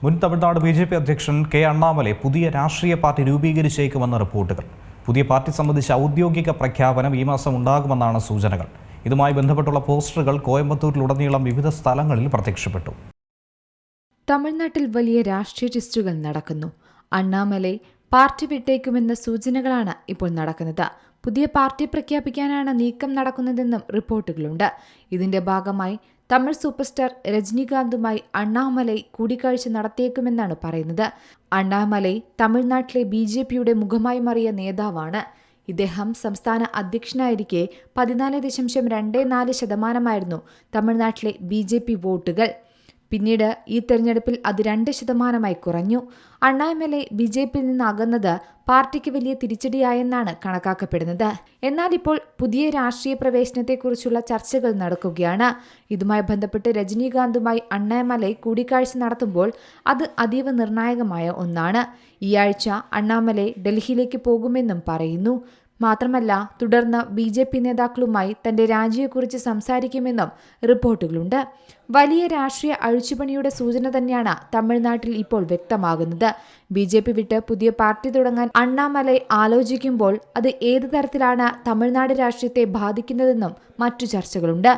മുൻ തമിഴ്നാട് ബി.ജെ.പി. അധ്യക്ഷൻ കെ അണ്ണാമലൈ പുതിയ രാഷ്ട്രീയ പാർട്ടി രൂപീകരിച്ചേക്കുമെന്ന റിപ്പോർട്ടുകൾ. പുതിയ പാർട്ടി സംബന്ധിച്ച ഔദ്യോഗിക പ്രഖ്യാപനം ഈ മാസം ഉണ്ടാകുമെന്നാണ് സൂചനകൾ. ഇതുമായി ബന്ധപ്പെട്ടുള്ള പോസ്റ്ററുകൾ കോയമ്പത്തൂരിലുടനീളം വിവിധ സ്ഥലങ്ങളിൽ പ്രത്യക്ഷപ്പെട്ടു. തമിഴ്നാട്ടിൽ വലിയ രാഷ്ട്രീയ ടെസ്റ്റുകൾ നടക്കുന്നു. അണ്ണാമലൈ പാർട്ടി വിട്ടേക്കുമെന്ന സൂചനകളാണ് ഇപ്പോൾ നടക്കുന്നത്. പുതിയ പാർട്ടി പ്രഖ്യാപിക്കാനാണ് നീക്കം നടക്കുന്നതെന്നും റിപ്പോർട്ടുകളുണ്ട്. ഇതിന്റെ ഭാഗമായി തമിഴ് സൂപ്പർ സ്റ്റാർ രജനികാന്തുമായി അണ്ണാമലൈ കൂടിക്കാഴ്ച നടത്തിയേക്കുമെന്നാണ് പറയുന്നത്. അണ്ണാമലൈ തമിഴ്നാട്ടിലെ ബി.ജെ.പിയുടെ മുഖമായി മാറിയ നേതാവാണ്. ഇദ്ദേഹം സംസ്ഥാന അധ്യക്ഷനായിരിക്കെ 14.24% തമിഴ്നാട്ടിലെ ബി.ജെ.പി. വോട്ടുകൾ. പിന്നീട് ഈ തെരഞ്ഞെടുപ്പിൽ അത് 2% കുറഞ്ഞു. അണ്ണാമലൈ ബി.ജെ.പിയിൽ നിന്ന് അകന്നത് പാർട്ടിക്ക് വലിയ തിരിച്ചടിയായെന്നാണ് കണക്കാക്കപ്പെടുന്നത്. എന്നാൽ ഇപ്പോൾ പുതിയ രാഷ്ട്രീയ പ്രവേശനത്തെക്കുറിച്ചുള്ള ചർച്ചകൾ നടക്കുകയാണ്. ഇതുമായി ബന്ധപ്പെട്ട് രജനികാന്തുമായി അണ്ണാമലൈ കൂടിക്കാഴ്ച നടത്തുമ്പോൾ അത് അതീവ നിർണായകമായ ഒന്നാണ്. ഈ ആഴ്ച അണ്ണാമലൈ ഡൽഹിയിലേക്ക് പോകുമെന്നും പറയുന്നു. മാത്രമല്ല, തുടർന്ന് ബി.ജെ.പി. നേതാക്കളുമായി തന്റെ രാജിയെക്കുറിച്ച് സംസാരിക്കുമെന്നും റിപ്പോർട്ടുകളുണ്ട്. വലിയ രാഷ്ട്രീയ അഴിച്ചുപണിയുടെ സൂചന തന്നെയാണ് തമിഴ്നാട്ടിൽ ഇപ്പോൾ വ്യക്തമാകുന്നത്. ബി.ജെ.പി. വിട്ട് പുതിയ പാർട്ടി തുടങ്ങാൻ അണ്ണാമലൈ ആലോചിക്കുമ്പോൾ അത് ഏത് തരത്തിലാണ് തമിഴ്നാട് രാഷ്ട്രീയത്തെ ബാധിക്കുന്നതെന്നും മറ്റു ചർച്ചകളുണ്ട്.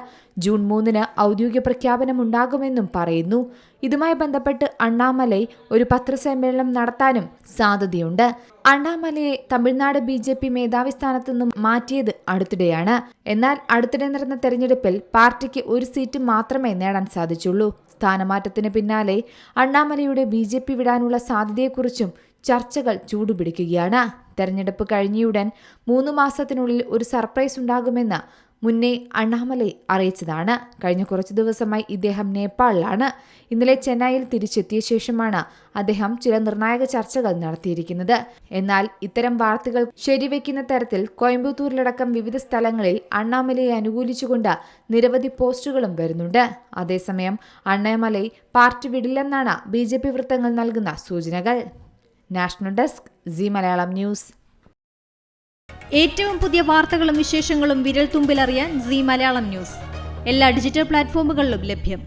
ജൂൺ 3 ഔദ്യോഗിക പ്രഖ്യാപനം ഉണ്ടാകുമെന്നും പറയുന്നു. ഇതുമായി ബന്ധപ്പെട്ട് അണ്ണാമലൈ ഒരു പത്രസമ്മേളനം നടത്താനും സാധ്യതയുണ്ട്. അണ്ണാമലയെ തമിഴ്നാട് ബി.ജെ.പി. മേധാവി സ്ഥാനത്തു നിന്നും മാറ്റിയത് അടുത്തിടെയാണ്. എന്നാൽ അടുത്തിടെ നടന്ന തെരഞ്ഞെടുപ്പിൽ പാർട്ടിക്ക് ഒരു സീറ്റ് മാത്രമേ നേടാൻ സാധിച്ചുള്ളൂ. സ്ഥാനമാറ്റത്തിന് പിന്നാലെ അണ്ണാമലയുടെ ബി.ജെ.പി. വിടാനുള്ള സാധ്യതയെക്കുറിച്ചും ചർച്ചകൾ ചൂടുപിടിക്കുകയാണ്. തെരഞ്ഞെടുപ്പ് കഴിഞ്ഞയുടൻ 3 മാസത്തിനുള്ളിൽ ഒരു സർപ്രൈസ് ഉണ്ടാകുമെന്ന് മുന്നേ അണ്ണാമലൈ അറിയിച്ചതാണ്. കഴിഞ്ഞ കുറച്ചു ദിവസമായി ഇദ്ദേഹം നേപ്പാളിലാണ്. ഇന്നലെ ചെന്നൈയിൽ തിരിച്ചെത്തിയ ശേഷമാണ് അദ്ദേഹം ചില നിർണായക ചർച്ചകൾ നടത്തിയിരിക്കുന്നത്. എന്നാൽ ഇത്തരം വാർത്തകൾ ശരിവെക്കുന്ന തരത്തിൽ കോയമ്പത്തൂരിലടക്കം വിവിധ സ്ഥലങ്ങളിൽ അണ്ണാമലയെ അനുകൂലിച്ചുകൊണ്ട് നിരവധി പോസ്റ്റുകളും വരുന്നുണ്ട്. അതേസമയം അണ്ണാമലൈ പാർട്ടി വിടില്ലെന്നാണ് ബി.ജെ.പി. വൃത്തങ്ങൾ നൽകുന്ന സൂചനകൾ. National desk, C Malayalam news. ഏറ്റവും പുതിയ വാർത്തകളും വിശേഷങ്ങളും വിരൽ തുമ്പിലറിയാൻ സി മലയാളം ന്യൂസ് എല്ലാ ഡിജിറ്റൽ പ്ലാറ്റ്ഫോമുകളിലും ലഭ്യം.